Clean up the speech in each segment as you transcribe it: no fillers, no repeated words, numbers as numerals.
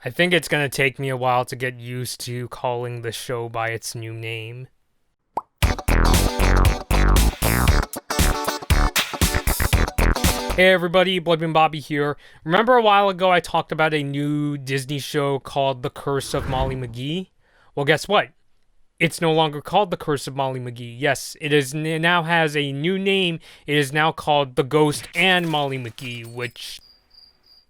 I think it's going to take me a while to get used to calling the show by its new name. Hey everybody, Bloodman Bobby here. Remember a while ago I talked about a new Disney show called The Curse of Molly McGee? Well, guess what? It's no longer called The Curse of Molly McGee. Yes, it now has a new name. It is now called The Ghost and Molly McGee, which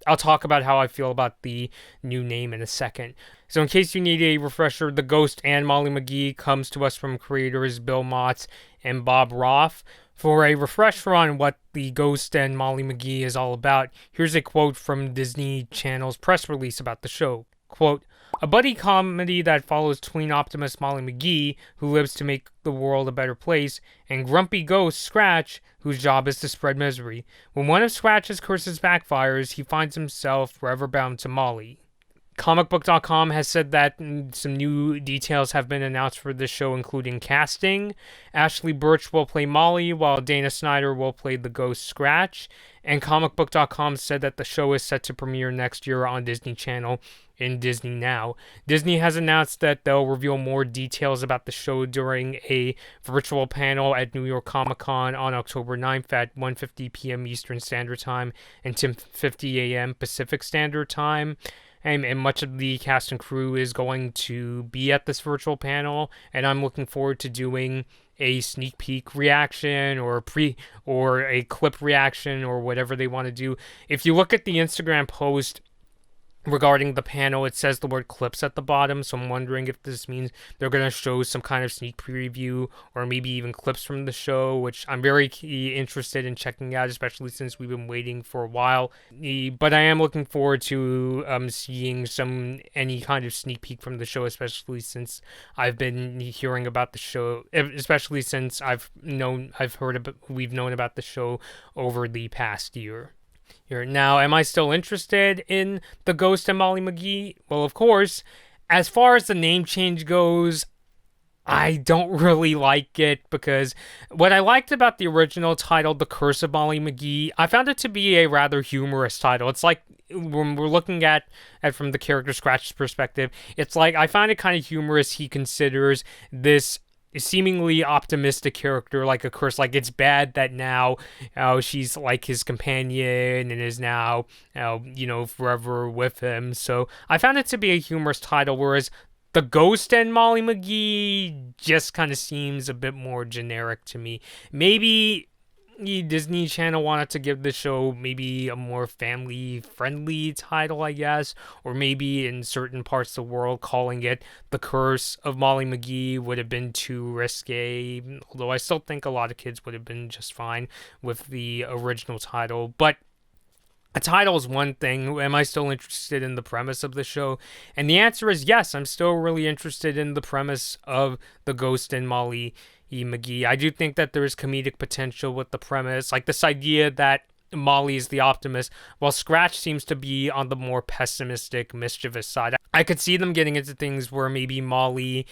I'll talk about how I feel about the new name in a second. So in case you need a refresher, The Ghost and Molly McGee comes to us from creators Bill Motz and Bob Roth. For a refresher on what The Ghost and Molly McGee is all about, here's a quote from Disney Channel's press release about the show. Quote, a buddy comedy that follows tween optimist Molly McGee, who lives to make the world a better place, and grumpy ghost Scratch, whose job is to spread misery. When one of Scratch's curses backfires, he finds himself forever bound to Molly. Comicbook.com has said that some new details have been announced for this show, including casting. Ashley Birch will play Molly, while Dana Snyder will play the ghost Scratch. And Comicbook.com said that the show is set to premiere next year on Disney Channel in Disney Now. Disney has announced that they'll reveal more details about the show during a virtual panel at New York Comic Con on October 9th at 1:50 p.m. Eastern Standard Time and 10:50 a.m. Pacific Standard Time. And much of the cast and crew is going to be at this virtual panel, and I'm looking forward to doing a sneak peek reaction or a clip reaction or whatever they want to do. If you look at the Instagram post regarding the panel, it says the word clips at the bottom, so I'm wondering if this means they're going to show some kind of sneak preview or maybe even clips from the show, which I'm very interested in checking out, especially since we've been waiting for a while. But I am looking forward to seeing any kind of sneak peek from the show, especially since I've been hearing about the show, especially since we've known about the show over the past year. Now, am I still interested in The Ghost and Molly McGee? Well, of course. As far as the name change goes, I don't really like it because what I liked about the original title, The Curse of Molly McGee, I found it to be a rather humorous title. It's like when we're looking at from the character Scratch's perspective, it's like I find it kind of humorous. He considers this seemingly optimistic character like a curse, like it's bad that now she's like his companion and is now forever with him. So I found it to be a humorous title, whereas The Ghost and Molly McGee just kind of seems a bit more generic to me. Maybe Disney Channel wanted to give the show maybe a more family-friendly title, I guess, or maybe in certain parts of the world calling it The Curse of Molly McGee would have been too risque, although I still think a lot of kids would have been just fine with the original title. But a title is one thing. Am I still interested in the premise of the show? And the answer is yes, I'm still really interested in the premise of The Ghost and Molly McGee. I do think that there is comedic potential with the premise, like this idea that Molly is the optimist, while Scratch seems to be on the more pessimistic, mischievous side. I could see them getting into things where maybe Molly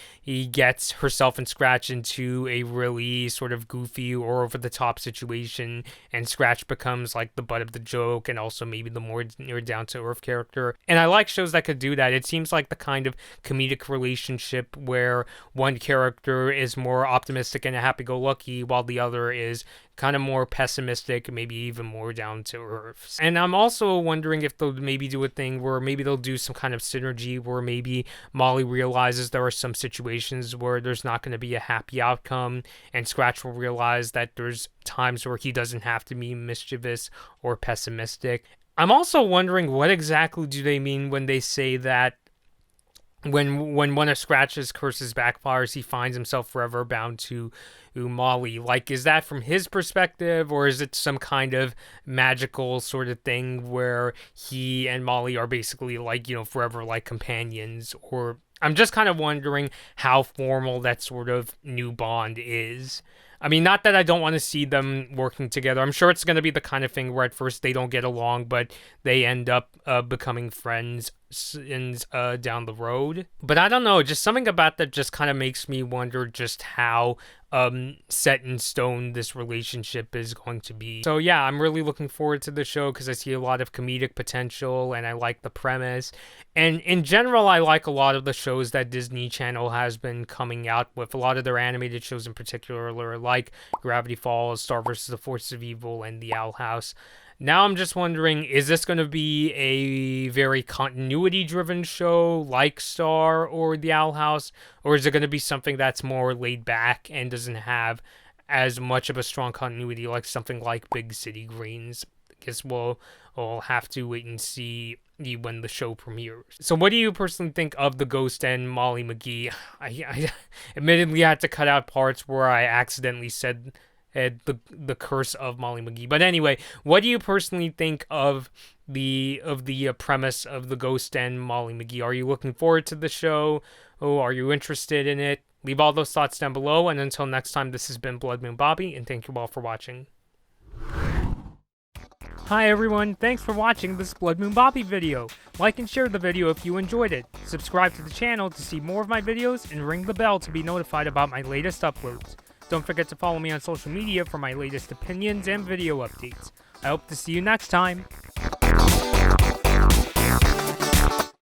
gets herself and Scratch into a really sort of goofy or over-the-top situation, and Scratch becomes like the butt of the joke and also maybe the more down-to-earth character. And I like shows that could do that. It seems like the kind of comedic relationship where one character is more optimistic and happy-go-lucky while the other is kind of more pessimistic, maybe even more down to earth. And I'm also wondering if they'll maybe do a thing where maybe they'll do some kind of synergy where maybe Molly realizes there are some situations where there's not going to be a happy outcome, and Scratch will realize that there's times where he doesn't have to be mischievous or pessimistic. I'm also wondering what exactly do they mean when they say that when one of Scratch's curses backfires, he finds himself forever bound to Molly. Like, is that from his perspective, or is it some kind of magical sort of thing where he and Molly are basically like, forever like companions? Or I'm just kind of wondering how formal that sort of new bond is. I mean, not that I don't want to see them working together. I'm sure it's going to be the kind of thing where at first they don't get along, but they end up becoming friends down the road. But I don't know, just something about that just kind of makes me wonder just how set in stone this relationship is going to be. So yeah, I'm really looking forward to the show because I see a lot of comedic potential and I like the premise. And in general, I like a lot of the shows that Disney Channel has been coming out with. A lot of their animated shows in particular, like Gravity Falls, Star vs. the Forces of Evil, and The Owl House. Now I'm just wondering, is this going to be a very continuity-driven show like Star or The Owl House? Or is it going to be something that's more laid back and doesn't have as much of a strong continuity like something like Big City Greens? I guess we'll have to wait and see when the show premieres. So what do you personally think of the Ghost and Molly McGee? I admittedly had to cut out parts where I accidentally said the curse of Molly McGee. But anyway, what do you personally think of the premise of the Ghost and Molly McGee? Are you looking forward to the show? Oh, are you interested in it? Leave all those thoughts down below. And until next time, this has been Blood Moon Bobby, and thank you all for watching. Hi everyone, thanks for watching this Blood Moon Bobby video. Like and share the video if you enjoyed it. Subscribe to the channel to see more of my videos, and ring the bell to be notified about my latest uploads. Don't forget to follow me on social media for my latest opinions and video updates. I hope to see you next time.